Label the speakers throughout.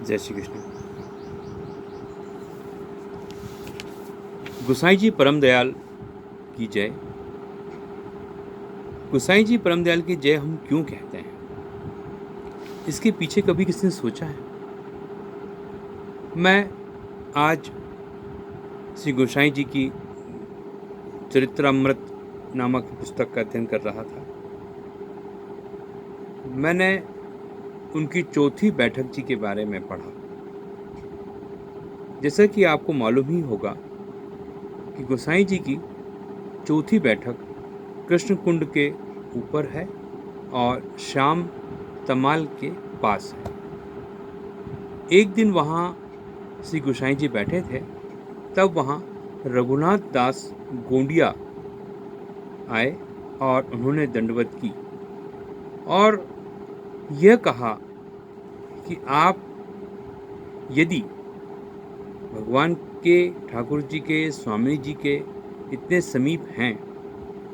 Speaker 1: जय श्री कृष्ण। गोसाई जी परम दयाल की जय। गोसाई जी परम दयाल की जय हम क्यों कहते हैं, इसके पीछे कभी किसी ने सोचा है? मैं आज श्री गोसाई जी की चरित्रामृत नामक पुस्तक का अध्ययन कर रहा था। मैंने उनकी चौथी बैठक जी के बारे में पढ़ा। जैसा कि आपको मालूम ही होगा कि गोसाई जी की चौथी बैठक कृष्ण कुंड के ऊपर है और श्याम तमाल के पास है। एक दिन वहाँ श्री गोसाई जी बैठे थे, तब वहाँ रघुनाथ दास गोंडिया आए और उन्होंने दंडवत की और यह कहा कि आप यदि भगवान के, ठाकुर जी के, स्वामी जी के इतने समीप हैं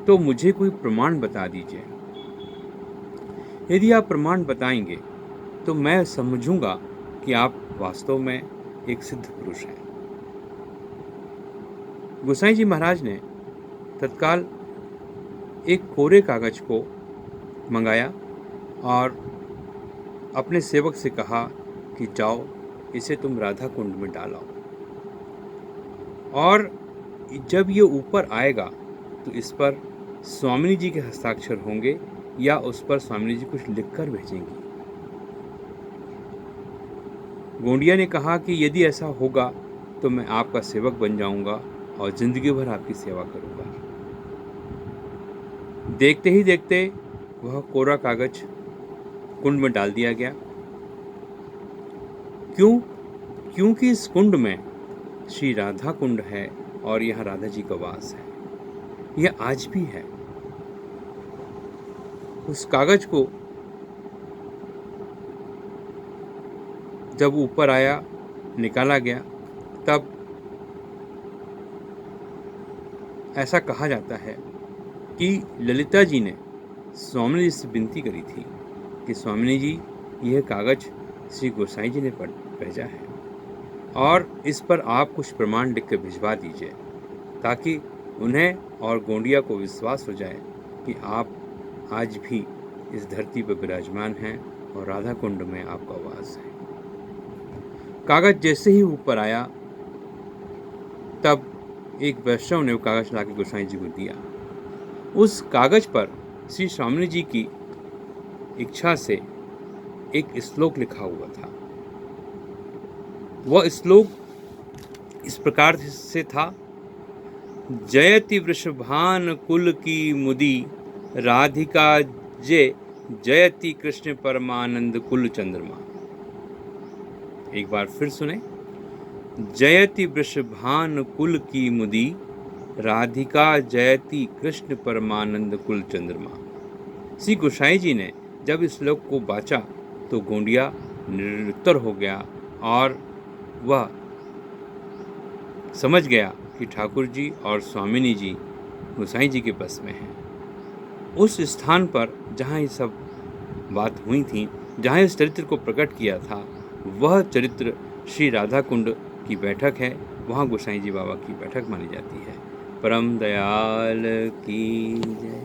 Speaker 1: तो मुझे कोई प्रमाण बता दीजिए। यदि आप प्रमाण बताएंगे तो मैं समझूंगा कि आप वास्तव में एक सिद्ध पुरुष हैं। गोसाई जी महाराज ने तत्काल एक कोरे कागज को मंगाया और अपने सेवक से कहा कि जाओ, इसे तुम राधा कुंड में डालो और जब ये ऊपर आएगा तो इस पर स्वामिनी जी के हस्ताक्षर होंगे या उस पर स्वामिनी जी कुछ लिखकर भेजेंगी। गोंडिया ने कहा कि यदि ऐसा होगा तो मैं आपका सेवक बन जाऊंगा और जिंदगी भर आपकी सेवा करूंगा। देखते ही देखते वह कोरा कागज कुंड में डाल दिया गया। क्योंकि इस कुंड में श्री राधा कुंड है और यहाँ राधा जी का वास है। यह आज भी है। उस कागज को जब ऊपर आया, निकाला गया, तब ऐसा कहा जाता है कि ललिता जी ने स्वामिनी जी से विनती करी थी कि स्वामिनी जी, यह कागज श्री गोसाई जी ने भेजा है और इस पर आप कुछ प्रमाण लिख कर भिजवा दीजिए, ताकि उन्हें और गोंडिया को विश्वास हो जाए कि आप आज भी इस धरती पर विराजमान हैं और राधा कुंड में आपका वास है। कागज जैसे ही ऊपर आया, तब एक वैष्णव ने वो कागज लाके गोसाई जी को दिया। उस कागज पर श्री स्वामिनी जी की इच्छा से एक श्लोक लिखा हुआ था। वह श्लोक इस प्रकार से था: जयति वृषभान कुल की मुदी, राधिका जय जयति कृष्ण परमानंद कुल चंद्रमा। एक बार फिर सुने। जयति वृषभान कुल की मुदी, राधिका जयति कृष्ण परमानंद कुल चंद्रमा। श्री गोसाई जी ने जब इस श्लोक को बाचा तो गोंडिया निरुत्तर हो गया और वह समझ गया कि ठाकुर जी और स्वामिनी जी गोसाई जी के बस में हैं। उस स्थान पर जहाँ ये सब बात हुई थी, जहाँ इस चरित्र को प्रकट किया था, वह चरित्र श्री राधा कुंड की बैठक है। वहाँ गोसाई जी बाबा की बैठक मानी जाती है। परम दयाल की जय।